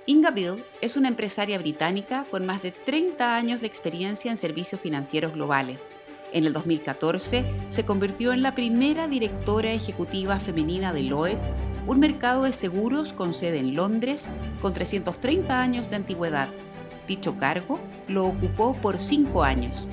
Inga Beale es una empresaria británica con más de 30 años de experiencia en servicios financieros globales. En el 2014 se convirtió en la primera directora ejecutiva femenina de Lloyds, un mercado de seguros con sede en Londres con 330 años de antigüedad. Dicho cargo lo ocupó por 5 años.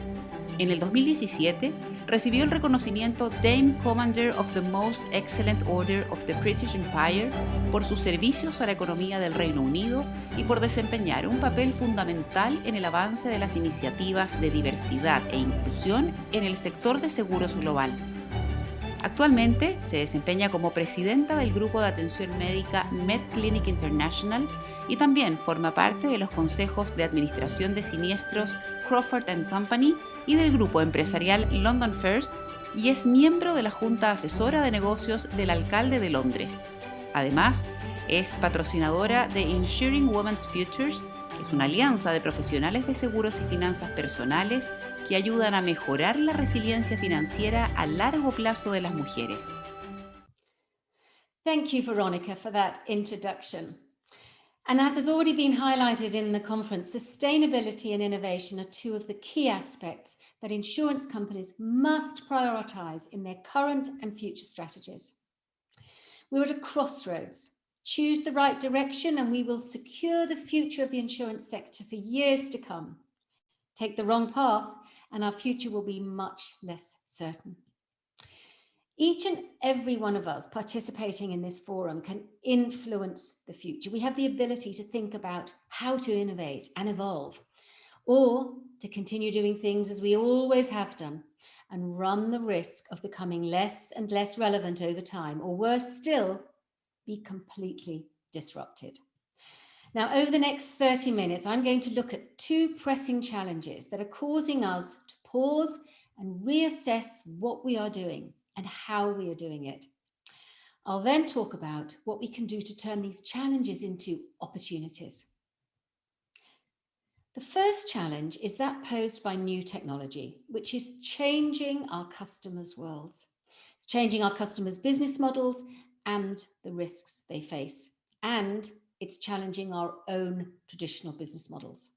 En el 2017 recibió el reconocimiento Dame Commander of the Most Excellent Order of the British Empire por sus servicios a la economía del Reino Unido y por desempeñar un papel fundamental en el avance de las iniciativas de diversidad e inclusión en el sector de seguros global. Actualmente se desempeña como presidenta del grupo de atención médica MedClinic International y también forma parte de los consejos de administración de siniestros Crawford & Company y del grupo empresarial London First, y es miembro de la Junta Asesora de Negocios del Alcalde de Londres. Además, es patrocinadora de Insuring Women's Futures, que es una alianza de profesionales de seguros y finanzas personales que ayudan a mejorar la resiliencia financiera a largo plazo de las mujeres. Thank you, Veronica, for that introduction. And as has already been highlighted in the conference, sustainability and innovation are two of the key aspects that insurance companies must prioritize in their current and future strategies. We're at a crossroads. Choose the right direction and we will secure the future of the insurance sector for years to come. Take the wrong path and our future will be much less certain. Each and every one of us participating in this forum can influence the future. We have the ability to think about how to innovate and evolve, or to continue doing things as we always have done and run the risk of becoming less and less relevant over time, or worse still, be completely disrupted. Now, over the next 30 minutes, I'm going to look at two pressing challenges that are causing us to pause and reassess what we are doing and how we are doing it. I'll then talk about what we can do to turn these challenges into opportunities. The first challenge is that posed by new technology, which is changing our customers' worlds. It's changing our customers' business models and the risks they face, and it's challenging our own traditional business models.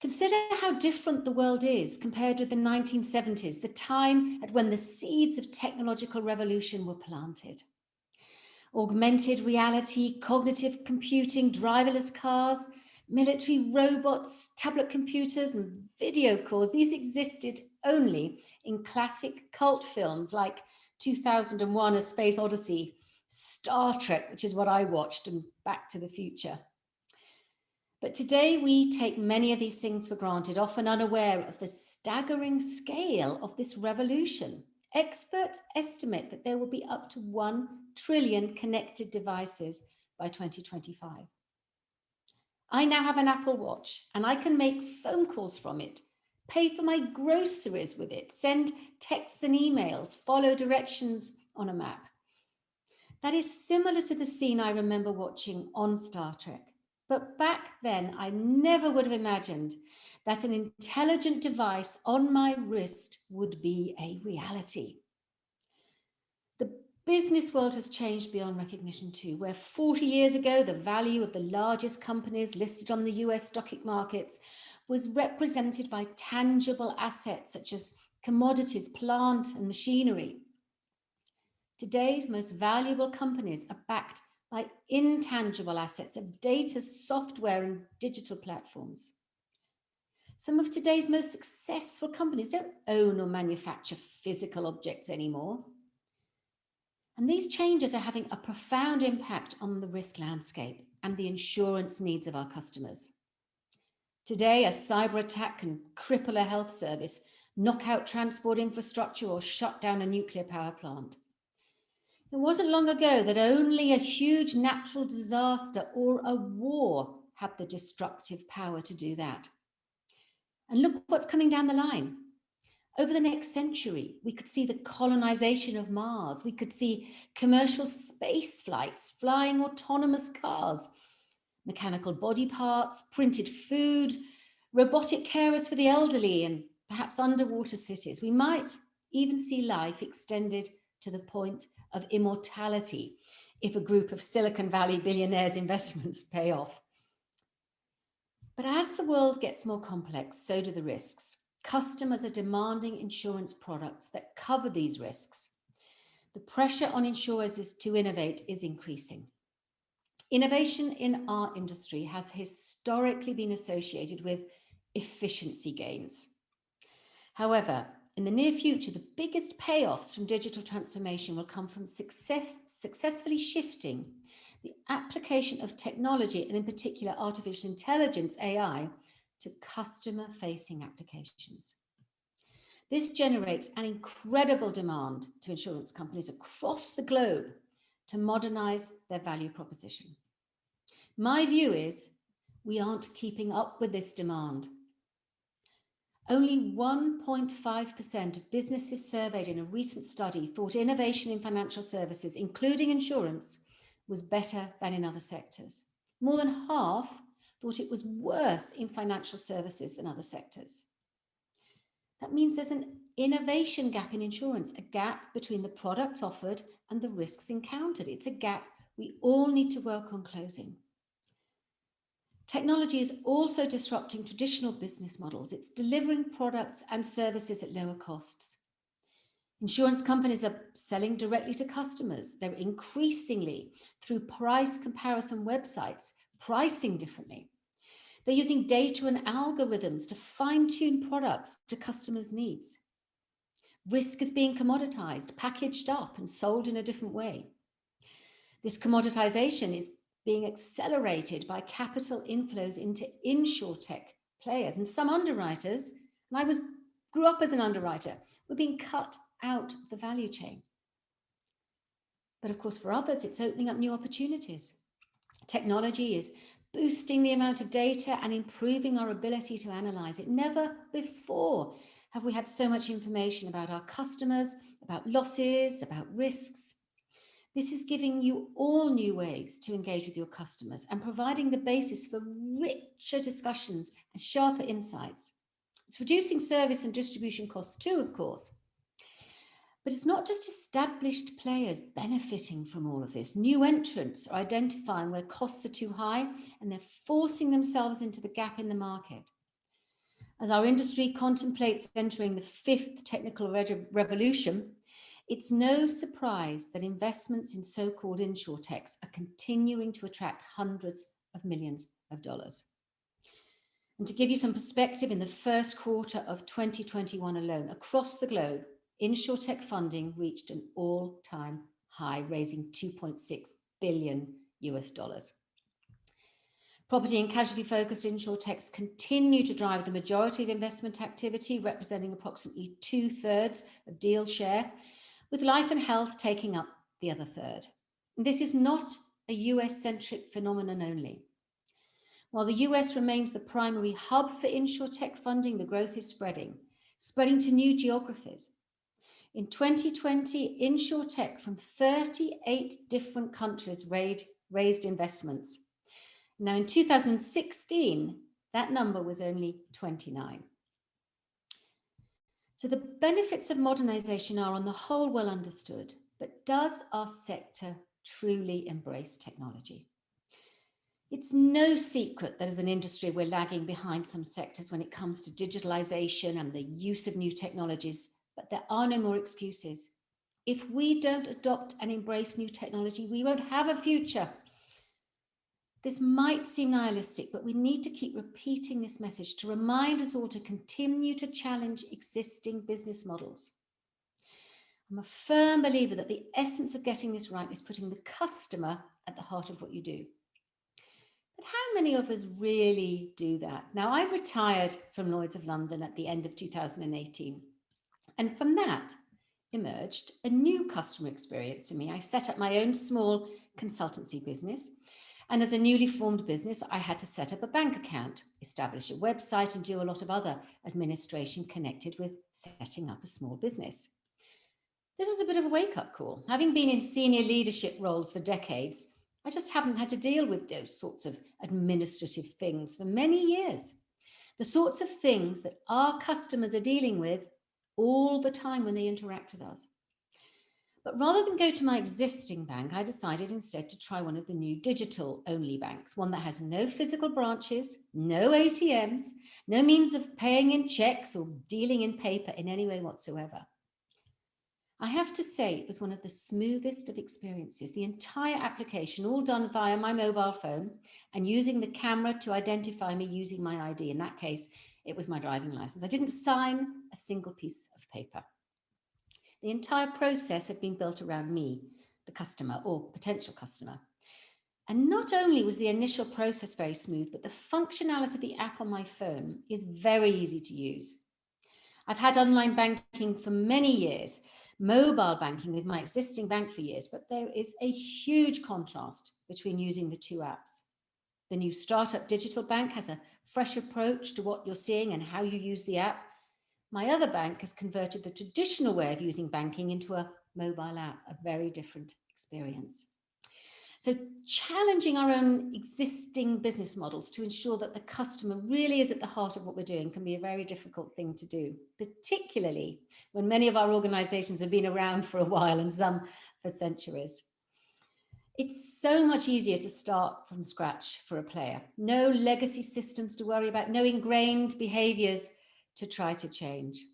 Consider how different the world is compared with the 1970s, the time at when the seeds of technological revolution were planted. Augmented reality, cognitive computing, driverless cars, military robots, tablet computers, and video calls, these existed only in classic cult films like 2001: A Space Odyssey, Star Trek, which is what I watched, and Back to the Future. But today we take many of these things for granted, often unaware of the staggering scale of this revolution. Experts estimate that there will be up to 1 trillion connected devices by 2025. I now have an Apple Watch and I can make phone calls from it, pay for my groceries with it, send texts and emails, follow directions on a map. That is similar to the scene I remember watching on Star Trek. But back then, I never would have imagined that an intelligent device on my wrist would be a reality. The business world has changed beyond recognition too, where 40 years ago, the value of the largest companies listed on the US stock markets was represented by tangible assets such as commodities, plant and machinery. Today's most valuable companies are backed by intangible assets of data, software, and digital platforms. Some of today's most successful companies don't own or manufacture physical objects anymore. And these changes are having a profound impact on the risk landscape and the insurance needs of our customers. Today, a cyber attack can cripple a health service, knock out transport infrastructure, or shut down a nuclear power plant. It wasn't long ago that only a huge natural disaster or a war had the destructive power to do that. And look what's coming down the line. Over the next century, we could see the colonization of Mars. We could see commercial space flights, flying autonomous cars, mechanical body parts, printed food, robotic carers for the elderly, and perhaps underwater cities. We might even see life extended to the point of immortality if a group of Silicon Valley billionaires' investments pay off. But as the world gets more complex, so do the risks. Customers are demanding insurance products that cover these risks. The pressure on insurers to innovate is increasing. Innovation in our industry has historically been associated with efficiency gains. However, in the near future, the biggest payoffs from digital transformation will come from successfully shifting the application of technology, and in particular artificial intelligence, AI, to customer-facing applications. This generates an incredible demand to insurance companies across the globe to modernize their value proposition. My view is we aren't keeping up with this demand. Only 1.5% of businesses surveyed in a recent study thought innovation in financial services, including insurance, was better than in other sectors. More than half thought it was worse in financial services than other sectors. That means there's an innovation gap in insurance, a gap between the products offered and the risks encountered. It's a gap we all need to work on closing. Technology is also disrupting traditional business models. It's delivering products and services at lower costs. Insurance companies are selling directly to customers. They're increasingly, through price comparison websites, pricing differently. They're using data and algorithms to fine-tune products to customers' needs. Risk is being commoditized, packaged up, and sold in a different way. This commoditization is being accelerated by capital inflows into insurtech players. And some underwriters, and I grew up as an underwriter, were being cut out of the value chain. But of course, for others, it's opening up new opportunities. Technology is boosting the amount of data and improving our ability to analyze it. Never before have we had so much information about our customers, about losses, about risks. This is giving you all new ways to engage with your customers and providing the basis for richer discussions and sharper insights. It's reducing service and distribution costs too, of course. But it's not just established players benefiting from all of this. New entrants are identifying where costs are too high and they're forcing themselves into the gap in the market. As our industry contemplates entering the fifth technical revolution, it's no surprise that investments in so-called insurtechs are continuing to attract hundreds of millions of dollars. And to give you some perspective, in the first quarter of 2021 alone, across the globe, insurtech funding reached an all-time high, raising $2.6 billion US. Property and casualty-focused insurtechs continue to drive the majority of investment activity, representing approximately 2/3 of deal share, with life and health taking up the other third. And this is not a US-centric phenomenon only. While the US remains the primary hub for insurtech funding, the growth is spreading to new geographies. In 2020, insurtech from 38 different countries raised investments. Now, in 2016, that number was only 29. So the benefits of modernization are on the whole well understood, but does our sector truly embrace technology? It's no secret that as an industry, we're lagging behind some sectors when it comes to digitalization and the use of new technologies, but there are no more excuses. If we don't adopt and embrace new technology, we won't have a future. This might seem nihilistic, but we need to keep repeating this message to remind us all to continue to challenge existing business models. I'm a firm believer that the essence of getting this right is putting the customer at the heart of what you do. But how many of us really do that? Now, I retired from Lloyd's of London at the end of 2018. And from that emerged a new customer experience to me. I set up my own small consultancy business. And as a newly formed business, I had to set up a bank account, establish a website, and do a lot of other administration connected with setting up a small business. This was a bit of a wake-up call. Having been in senior leadership roles for decades, I just haven't had to deal with those sorts of administrative things for many years. The sorts of things that our customers are dealing with all the time when they interact with us. But rather than go to my existing bank, I decided instead to try one of the new digital-only banks, one that has no physical branches, no ATMs, no means of paying in checks or dealing in paper in any way whatsoever. I have to say it was one of the smoothest of experiences. The entire application all done via my mobile phone and using the camera to identify me using my ID. In that case, it was my driving license. I didn't sign a single piece of paper. The entire process had been built around me, the customer or potential customer. And not only was the initial process very smooth, but the functionality of the app on my phone is very easy to use. I've had online banking for many years, mobile banking with my existing bank for years, but there is a huge contrast between using the two apps. The new startup digital bank has a fresh approach to what you're seeing and how you use the app. My other bank has converted the traditional way of using banking into a mobile app, a very different experience. So challenging our own existing business models to ensure that the customer really is at the heart of what we're doing can be a very difficult thing to do, particularly when many of our organizations have been around for a while and some for centuries. It's so much easier to start from scratch for a player. No legacy systems to worry about, no ingrained behaviors to try to change.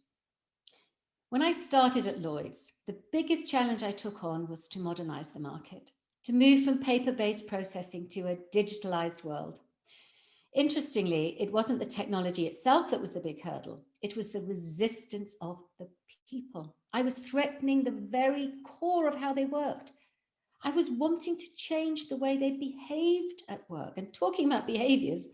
When I started at Lloyd's, the biggest challenge I took on was to modernize the market, to move from paper-based processing to a digitalized world. Interestingly, it wasn't the technology itself that was the big hurdle. It was the resistance of the people. I was threatening the very core of how they worked. I was wanting to change the way they behaved at work. And talking about behaviors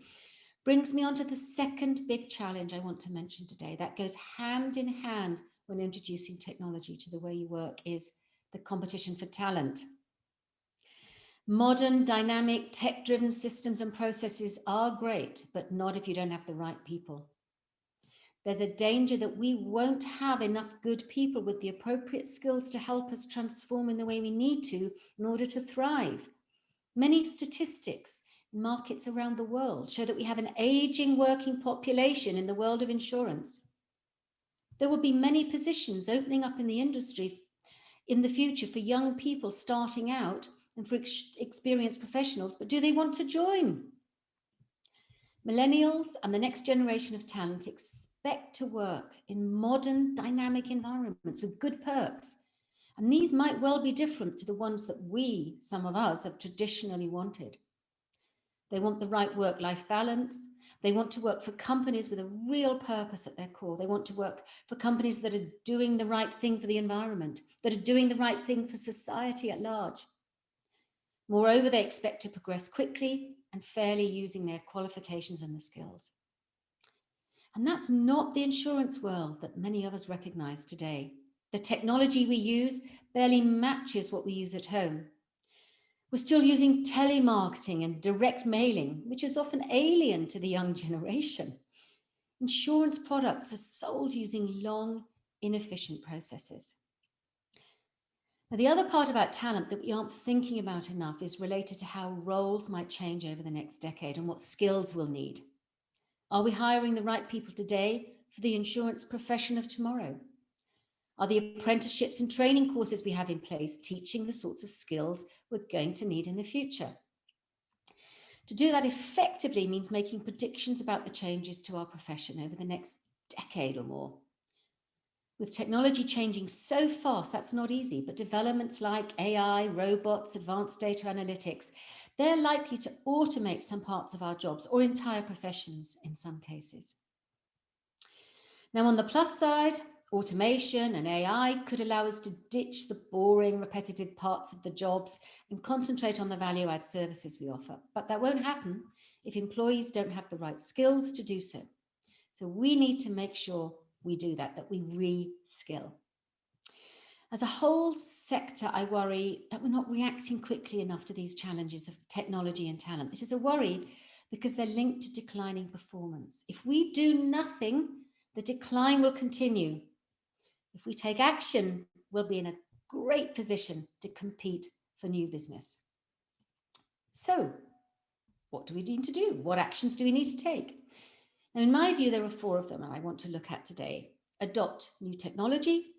brings me on to the second big challenge I want to mention today. That goes hand in hand when introducing technology to the way you work is the competition for talent. Modern, dynamic, tech-driven systems and processes are great, but not if you don't have the right people. There's a danger that we won't have enough good people with the appropriate skills to help us transform in the way we need to in order to thrive. Many statistics in markets around the world show that we have an aging working population in the world of insurance. There will be many positions opening up in the industry in the future for young people starting out and for experienced professionals, but do they want to join? Millennials and the next generation of talent expect to work in modern, dynamic environments with good perks. And these might well be different to the ones that we, some of us, have traditionally wanted. They want the right work-life balance. They want to work for companies with a real purpose at their core. They want to work for companies that are doing the right thing for the environment, that are doing the right thing for society at large. Moreover, they expect to progress quickly and fairly using their qualifications and the skills. And that's not the insurance world that many of us recognize today. The technology we use barely matches what we use at home. We're still using telemarketing and direct mailing, which is often alien to the young generation. Insurance products are sold using long, inefficient processes. Now, the other part about talent that we aren't thinking about enough is related to how roles might change over the next decade and what skills we'll need. Are we hiring the right people today for the insurance profession of tomorrow? Are the apprenticeships and training courses we have in place teaching the sorts of skills we're going to need in the future? To do that effectively means making predictions about the changes to our profession over the next decade or more. With technology changing so fast, that's not easy, but developments like AI, robots, advanced data analytics, they're likely to automate some parts of our jobs or entire professions in some cases. Now, on the plus side, automation and AI could allow us to ditch the boring, repetitive parts of the jobs and concentrate on the value-add services we offer. But that won't happen if employees don't have the right skills to do so. So we need to make sure we do that we re-skill. As a whole sector, I worry that we're not reacting quickly enough to these challenges of technology and talent. This is a worry because they're linked to declining performance. If we do nothing, the decline will continue. If we take action, we'll be in a great position to compete for new business. So, what do we need to do? What actions do we need to take? Now, in my view, there are 4 of them, and I want to look at today. Adopt new technology,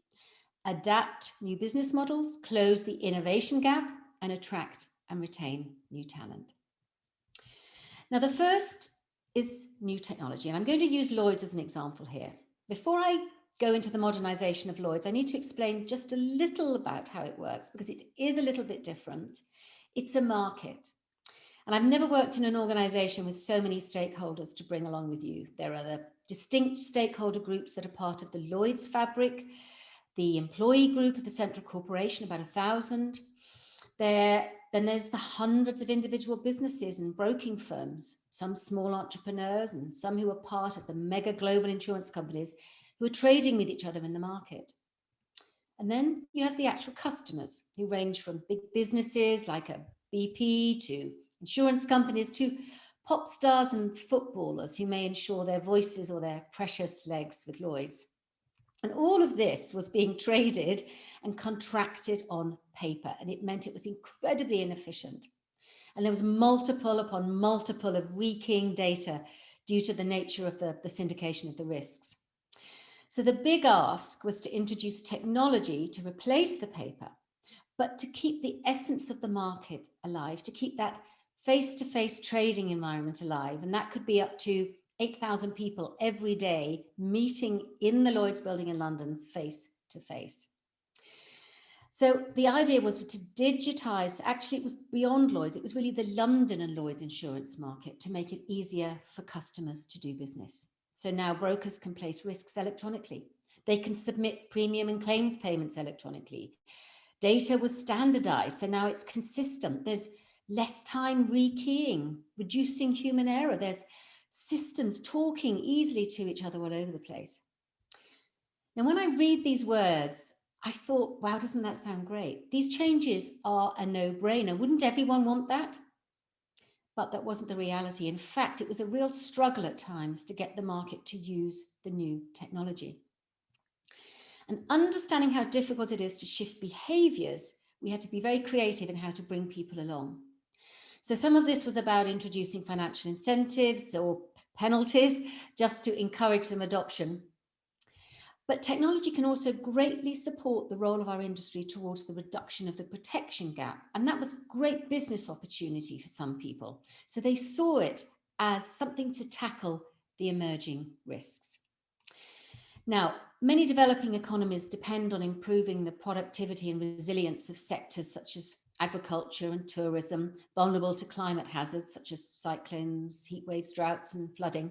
adapt new business models, close the innovation gap, and attract and retain new talent. Now, the first is new technology, and I'm going to use Lloyd's as an example here. Before I go into the modernization of Lloyd's, I need to explain just a little about how it works, because it is a little bit different. It's a market. And I've never worked in an organization with so many stakeholders to bring along with you. There are the distinct stakeholder groups that are part of the Lloyd's fabric, the employee group of the central corporation, about 1,000. Then there's the hundreds of individual businesses and broking firms, some small entrepreneurs and some who are part of the mega global insurance companies who are trading with each other in the market. And then you have the actual customers, who range from big businesses like a BP to insurance companies to pop stars and footballers who may insure their voices or their precious legs with Lloyd's. And all of this was being traded and contracted on paper, and it meant it was incredibly inefficient. And there was multiple upon multiple of rekeying data due to the nature of the syndication of the risks. So the big ask was to introduce technology to replace the paper, but to keep the essence of the market alive, to keep that face-to-face trading environment alive. And that could be up to 8,000 people every day meeting in the Lloyd's building in London face to face. So the idea was to digitize, actually it was beyond Lloyd's, it was really the London and Lloyd's insurance market to make it easier for customers to do business. So now brokers can place risks electronically. They can submit premium and claims payments electronically. Data was standardized, so now it's consistent. There's less time rekeying, reducing human error. There's systems talking easily to each other all over the place. Now, when I read these words, I thought, wow, doesn't that sound great? These changes are a no-brainer. Wouldn't everyone want that? But that wasn't the reality. In fact, it was a real struggle at times to get the market to use the new technology. And understanding how difficult it is to shift behaviors, we had to be very creative in how to bring people along. So some of this was about introducing financial incentives or penalties just to encourage some adoption. But technology can also greatly support the role of our industry towards the reduction of the protection gap. And that was a great business opportunity for some people. So they saw it as something to tackle the emerging risks. Now, many developing economies depend on improving the productivity and resilience of sectors such as agriculture and tourism, vulnerable to climate hazards such as cyclones, heat waves, droughts, and flooding.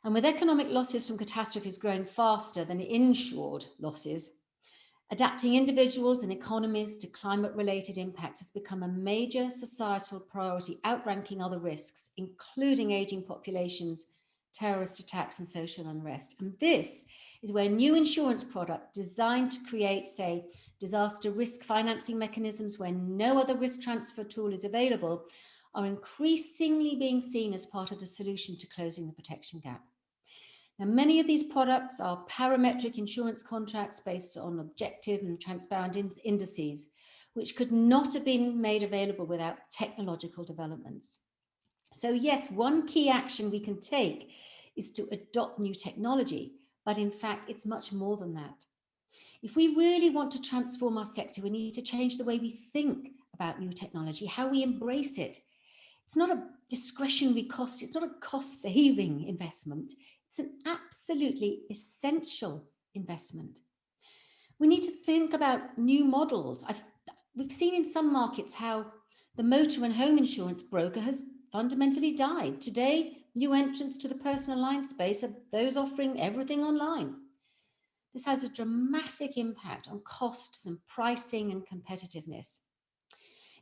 And with economic losses from catastrophes growing faster than insured losses, adapting individuals and economies to climate-related impacts has become a major societal priority, outranking other risks, including aging populations, terrorist attacks, and social unrest. And this is where new insurance products designed to create, say, disaster risk financing mechanisms where no other risk transfer tool is available are increasingly being seen as part of the solution to closing the protection gap. Now, many of these products are parametric insurance contracts based on objective and transparent indices, which could not have been made available without technological developments. So yes, one key action we can take is to adopt new technology, but in fact, it's much more than that. If we really want to transform our sector, we need to change the way we think about new technology, how we embrace it. It's not a discretionary cost, it's not a cost-saving investment. It's an absolutely essential investment. We need to think about new models. We've seen in some markets how the motor and home insurance broker has fundamentally died. Today, new entrants to the personal line space are those offering everything online. This has a dramatic impact on costs and pricing and competitiveness.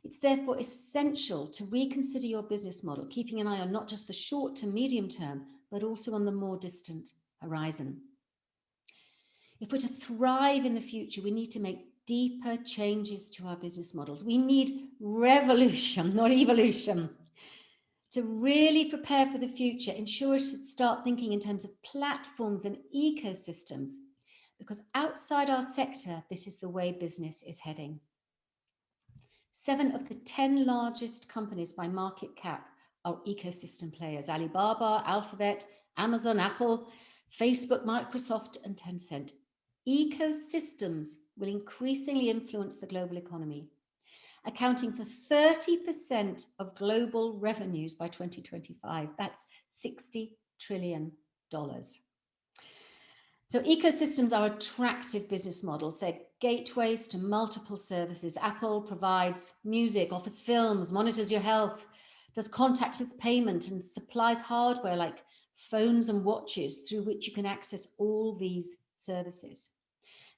It's therefore essential to reconsider your business model, keeping an eye on not just the short to medium term, but also on the more distant horizon. If we're to thrive in the future, we need to make deeper changes to our business models. We need revolution, not evolution. To really prepare for the future, insurers should start thinking in terms of platforms and ecosystems, because outside our sector, this is the way business is heading. 7 of the 10 largest companies by market cap are ecosystem players: Alibaba, Alphabet, Amazon, Apple, Facebook, Microsoft, and Tencent. ecosystems will increasingly influence the global economy, accounting for 30% of global revenues by 2025. That's $60 trillion. So ecosystems are attractive business models. They're gateways to multiple services. Apple provides music, offers films, monitors your health, does contactless payment, and supplies hardware like phones and watches through which you can access all these services.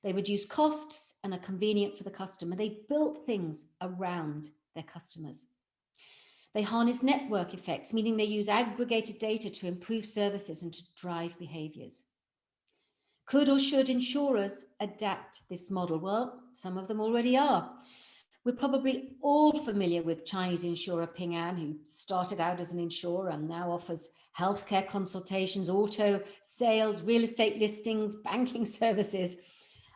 They reduce costs and are convenient for the customer. They built things around their customers. They harness network effects, meaning they use aggregated data to improve services and to drive behaviors. Could or should insurers adapt this model? Well, some of them already are. We're probably all familiar with Chinese insurer Ping An, who started out as an insurer and now offers healthcare consultations, auto sales, real estate listings, banking services.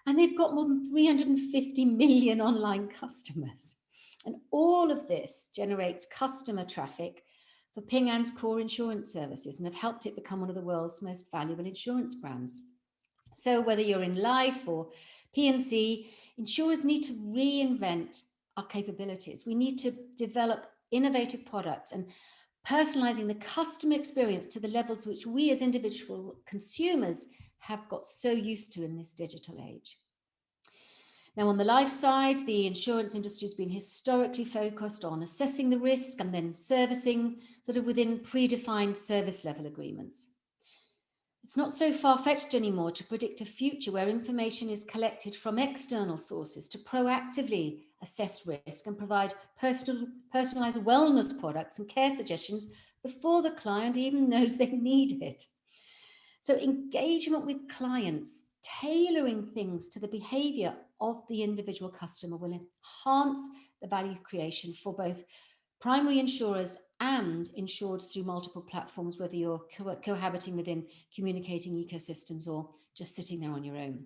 And they've got more than 350 million online customers. And all of this generates customer traffic for Ping An's core insurance services and have helped it become one of the world's most valuable insurance brands. So whether you're in life or P&C, insurers need to reinvent our capabilities. We need to develop innovative products and personalizing the customer experience to the levels which we as individual consumers have got so used to in this digital age. Now, on the life side, the insurance industry has been historically focused on assessing the risk and then servicing sort of within predefined service level agreements. It's not so far-fetched anymore to predict a future where information is collected from external sources to proactively assess risk and provide personalized wellness products and care suggestions before the client even knows they need it. So engagement with clients, tailoring things to the behavior of the individual customer will enhance the value creation for both primary insurers and insureds through multiple platforms, whether you're cohabiting within communicating ecosystems or just sitting there on your own.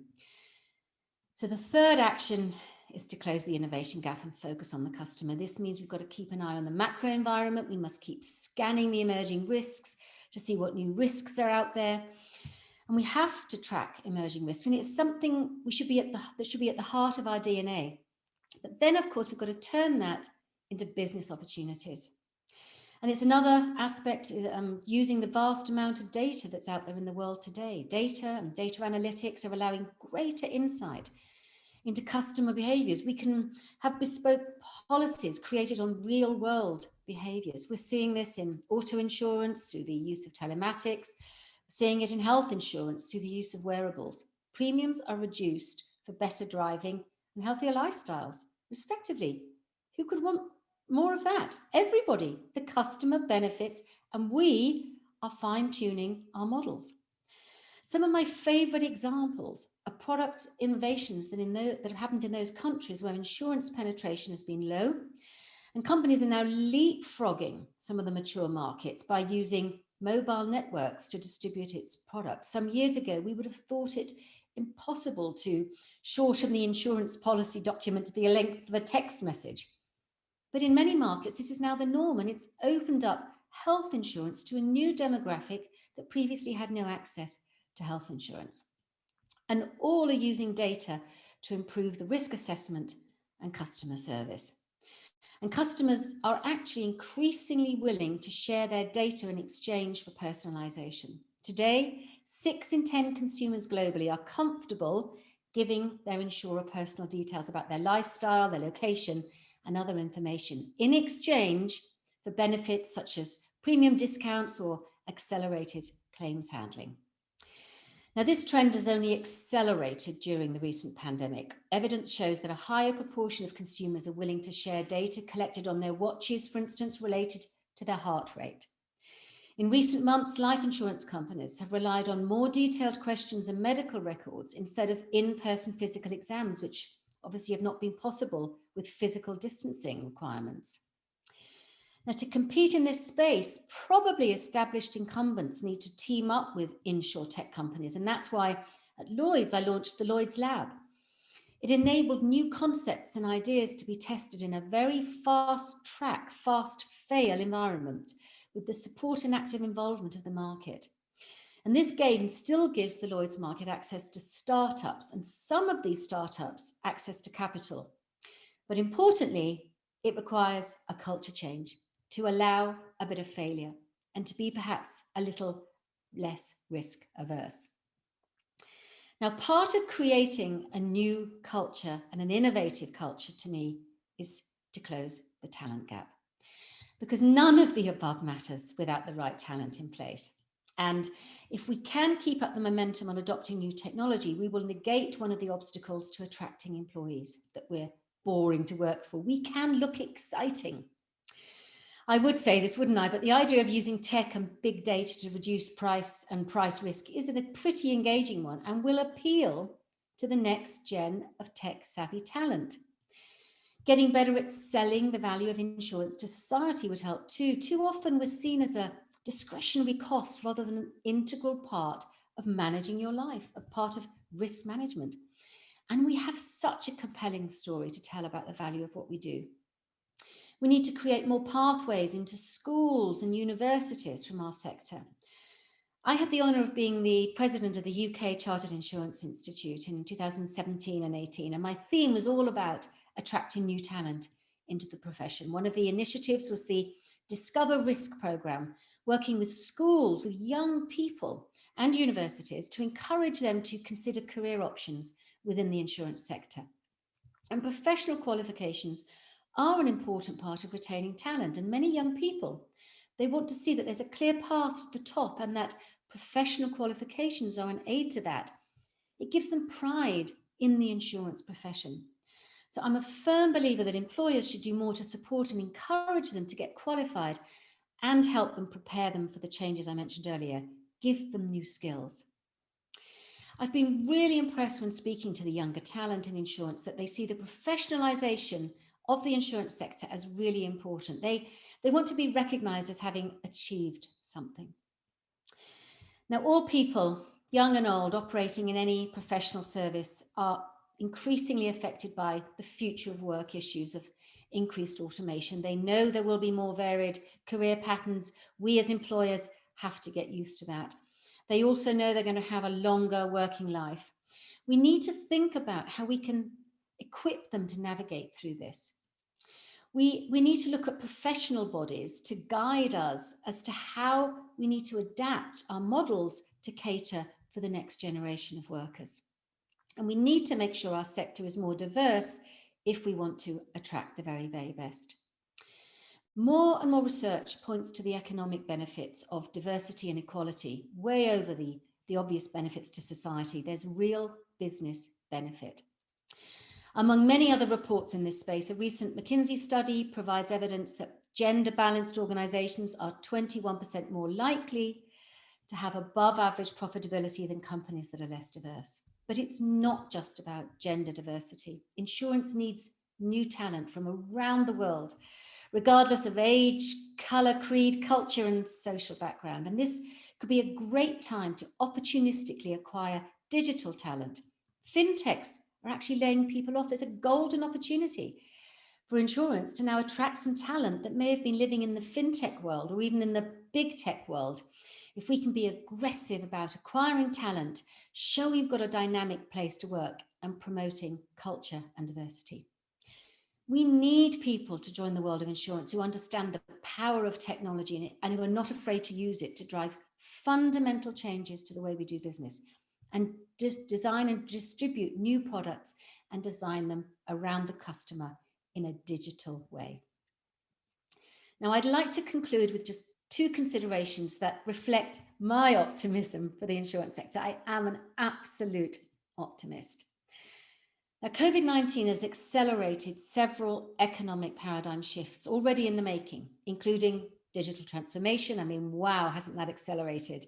So the third action is to close the innovation gap and focus on the customer. This means we've got to keep an eye on the macro environment. We must keep scanning the emerging risks to see what new risks are out there. And we have to track emerging risks. And it's something that should be at the heart of our DNA. But then, of course, we've got to turn that into business opportunities. And it's another aspect, using the vast amount of data that's out there in the world today. Data and data analytics are allowing greater insight into customer behaviors. We can have bespoke policies created on real world behaviors. We're seeing this in auto insurance through the use of telematics, seeing it in health insurance through the use of wearables. Premiums are reduced for better driving and healthier lifestyles, respectively. Who could want more of that? Everybody. The customer benefits, and we are fine-tuning our models. Some of my favorite examples are product innovations that have happened in those countries where insurance penetration has been low, and companies are now leapfrogging some of the mature markets by using mobile networks to distribute its products. Some years ago, we would have thought it impossible to shorten the insurance policy document to the length of a text message. But in many markets, this is now the norm, and it's opened up health insurance to a new demographic that previously had no access to health insurance. And all are using data to improve the risk assessment and customer service. And customers are actually increasingly willing to share their data in exchange for personalization. Today, 6 in 10 consumers globally are comfortable giving their insurer personal details about their lifestyle, their location, and other information in exchange for benefits such as premium discounts or accelerated claims handling. Now, this trend has only accelerated during the recent pandemic. Evidence shows that a higher proportion of consumers are willing to share data collected on their watches, for instance, related to their heart rate. In recent months, life insurance companies have relied on more detailed questions and medical records instead of in-person physical exams, which obviously have not been possible with physical distancing requirements. Now, to compete in this space, probably established incumbents need to team up with insurtech companies, and that's why at Lloyd's I launched the Lloyd's Lab. It enabled new concepts and ideas to be tested in a very fast-track, fast-fail environment with the support and active involvement of the market. And this gain still gives the Lloyd's market access to startups, and some of these startups access to capital. But importantly, it requires a culture change to allow a bit of failure and to be perhaps a little less risk averse. Now, part of creating a new culture and an innovative culture to me is to close the talent gap, because none of the above matters without the right talent in place. And if we can keep up the momentum on adopting new technology, we will negate one of the obstacles to attracting employees, that we're boring to work for. We can look exciting. I would say this, wouldn't I? But the idea of using tech and big data to reduce price and price risk is a pretty engaging one and will appeal to the next gen of tech-savvy talent. Getting better at selling the value of insurance to society would help too. Too often we're seen as a discretionary cost rather than an integral part of managing your life, of part of risk management. And we have such a compelling story to tell about the value of what we do. We need to create more pathways into schools and universities from our sector. I had the honour of being the president of the UK Chartered Insurance Institute in 2017 and 18, and my theme was all about attracting new talent into the profession. One of the initiatives was the Discover Risk programme, working with schools, with young people and universities to encourage them to consider career options within the insurance sector. And professional qualifications are an important part of retaining talent, and many young people, they want to see that there's a clear path to the top and that professional qualifications are an aid to that. It gives them pride in the insurance profession. So I'm a firm believer that employers should do more to support and encourage them to get qualified and help them prepare them for the changes I mentioned earlier, give them new skills. I've been really impressed when speaking to the younger talent in insurance that they see the professionalization of the insurance sector as really important. They want to be recognized as having achieved something. Now, all people, young and old, operating in any professional service are increasingly affected by the future of work issues of increased automation. They know there will be more varied career patterns. We as employers have to get used to that. They also know they're going to have a longer working life. We need to think about how we can equip them to navigate through this. We need to look at professional bodies to guide us as to how we need to adapt our models to cater for the next generation of workers. And we need to make sure our sector is more diverse if we want to attract the very, very best. More and more research points to the economic benefits of diversity and equality, way over the obvious benefits to society. There's real business benefit. Among many other reports in this space, a recent McKinsey study provides evidence that gender-balanced organizations are 21% more likely to have above average profitability than companies that are less diverse. But it's not just about gender diversity. Insurance needs new talent from around the world, regardless of age, color, creed, culture, and social background. And this could be a great time to opportunistically acquire digital talent. Fintechs are actually laying people off. There's a golden opportunity for insurance to now attract some talent that may have been living in the fintech world or even in the big tech world. If we can be aggressive about acquiring talent, show we've got a dynamic place to work, and promoting culture and diversity. We need people to join the world of insurance who understand the power of technology and who are not afraid to use it to drive fundamental changes to the way we do business, and design and distribute new products and design them around the customer in a digital way. Now, I'd like to conclude with just two considerations that reflect my optimism for the insurance sector. I am an absolute optimist. Now, COVID-19 has accelerated several economic paradigm shifts already in the making, including digital transformation. I mean, wow, hasn't that accelerated?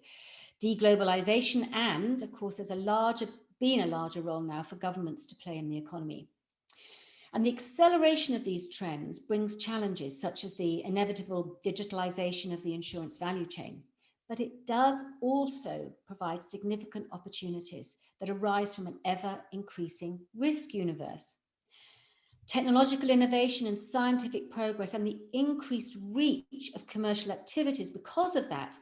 Deglobalization, and of course, there's been a larger role now for governments to play in the economy. And the acceleration of these trends brings challenges such as the inevitable digitalization of the insurance value chain. But it does also provide significant opportunities that arise from an ever-increasing risk universe. Technological innovation and scientific progress and the increased reach of commercial activities because of that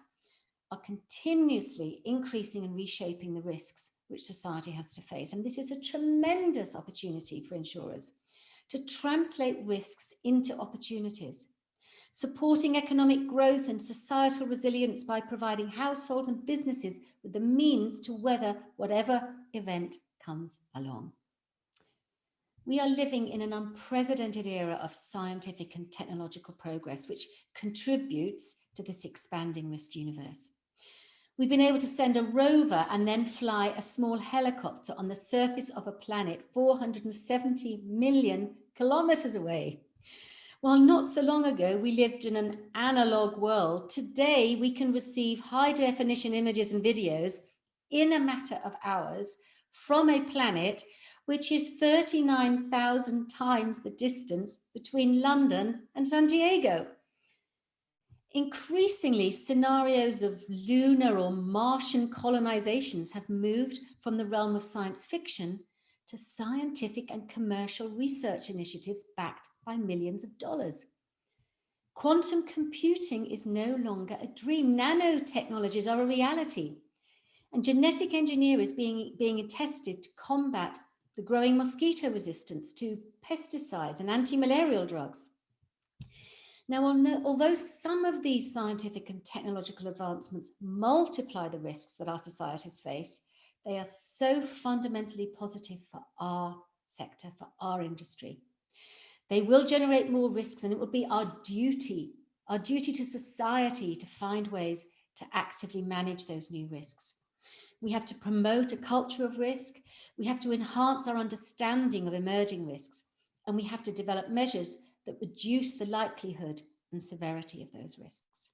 are continuously increasing and reshaping the risks which society has to face. And this is a tremendous opportunity for insurers to translate risks into opportunities, supporting economic growth and societal resilience by providing households and businesses with the means to weather whatever event comes along. We are living in an unprecedented era of scientific and technological progress, which contributes to this expanding risk universe. We've been able to send a rover and then fly a small helicopter on the surface of a planet 470 million kilometers away. While not so long ago we lived in an analog world, today we can receive high-definition images and videos in a matter of hours from a planet which is 39,000 times the distance between London and Santiago. Increasingly, scenarios of lunar or Martian colonizations have moved from the realm of science fiction to scientific and commercial research initiatives backed by millions of dollars. Quantum computing is no longer a dream. Nanotechnologies are a reality. And genetic engineering is being tested to combat the growing mosquito resistance to pesticides and anti-malarial drugs. Now, although some of these scientific and technological advancements multiply the risks that our societies face, they are so fundamentally positive for our sector, for our industry. They will generate more risks, and it will be our duty to society to find ways to actively manage those new risks. We have to promote a culture of risk. We have to enhance our understanding of emerging risks, and we have to develop measures that reduce the likelihood and severity of those risks.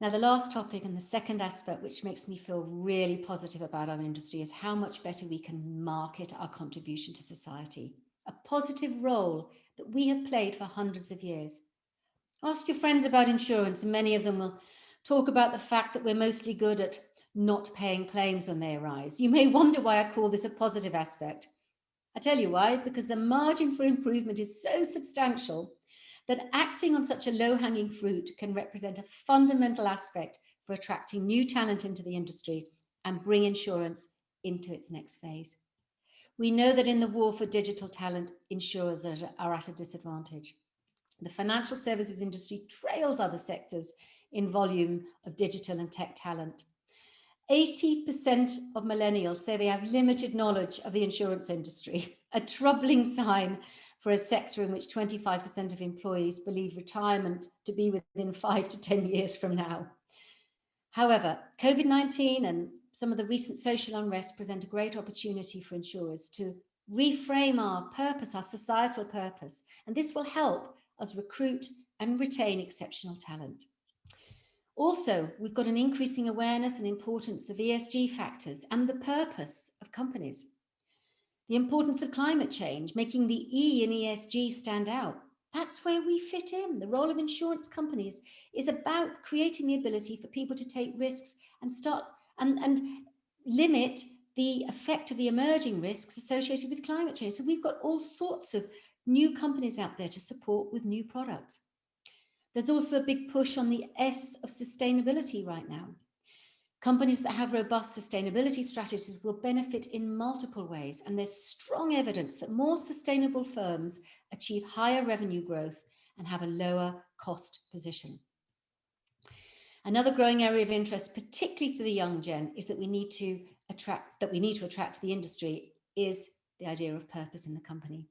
Now, the last topic and the second aspect, which makes me feel really positive about our industry, is how much better we can market our contribution to society, a positive role that we have played for hundreds of years. Ask your friends about insurance, and many of them will talk about the fact that we're mostly good at not paying claims when they arise. You may wonder why I call this a positive aspect. I tell you why, because the margin for improvement is so substantial that acting on such a low-hanging fruit can represent a fundamental aspect for attracting new talent into the industry and bring insurance into its next phase. We know that in the war for digital talent, insurers are at a disadvantage. The financial services industry trails other sectors in volume of digital and tech talent. 80% of millennials say they have limited knowledge of the insurance industry, a troubling sign for a sector in which 25% of employees believe retirement to be within 5 to 10 years from now. However, COVID-19 and some of the recent social unrest present a great opportunity for insurers to reframe our purpose, our societal purpose, and this will help us recruit and retain exceptional talent. Also, we've got an increasing awareness and importance of ESG factors and the purpose of companies. The importance of climate change, making the E in ESG stand out. That's where we fit in. The role of insurance companies is about creating the ability for people to take risks and start and limit the effect of the emerging risks associated with climate change. So we've got all sorts of new companies out there to support with new products. There's also a big push on the S of sustainability right now. Companies that have robust sustainability strategies will benefit in multiple ways, and there's strong evidence that more sustainable firms achieve higher revenue growth and have a lower cost position. Another growing area of interest, particularly for the young gen, is that we need to attract to the industry is the idea of purpose in the company.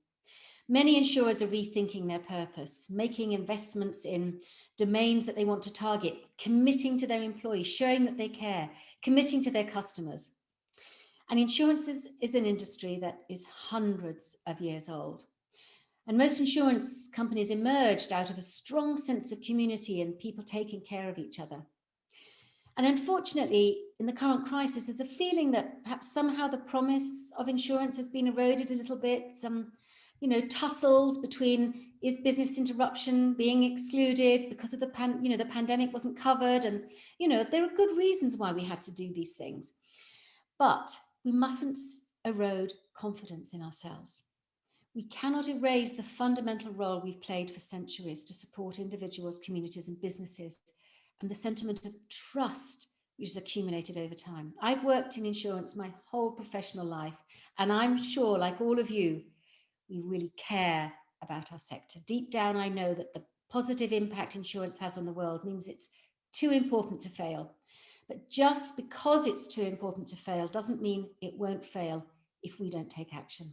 Many insurers are rethinking their purpose, making investments in domains that they want to target, committing to their employees, showing that they care, committing to their customers. And insurance is an industry that is hundreds of years old. And most insurance companies emerged out of a strong sense of community and people taking care of each other. And unfortunately, in the current crisis, there's a feeling that perhaps somehow the promise of insurance has been eroded a little bit. Some tussles between is business interruption being excluded because of the pandemic wasn't covered. And, there are good reasons why we had to do these things. But we mustn't erode confidence in ourselves. We cannot erase the fundamental role we've played for centuries to support individuals, communities, and businesses and the sentiment of trust which has accumulated over time. I've worked in insurance my whole professional life, and I'm sure, like all of you, we really care about our sector. Deep down, I know that the positive impact insurance has on the world means it's too important to fail. But just because it's too important to fail doesn't mean it won't fail if we don't take action.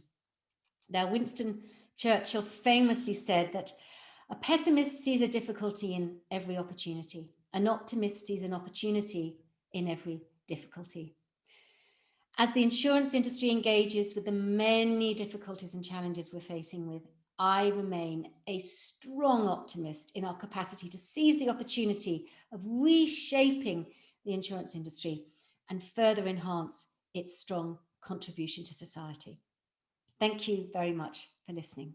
Now, Winston Churchill famously said that a pessimist sees a difficulty in every opportunity. An optimist sees an opportunity in every difficulty. As the insurance industry engages with the many difficulties and challenges we're facing with, I remain a strong optimist in our capacity to seize the opportunity of reshaping the insurance industry and further enhance its strong contribution to society. Thank you very much for listening.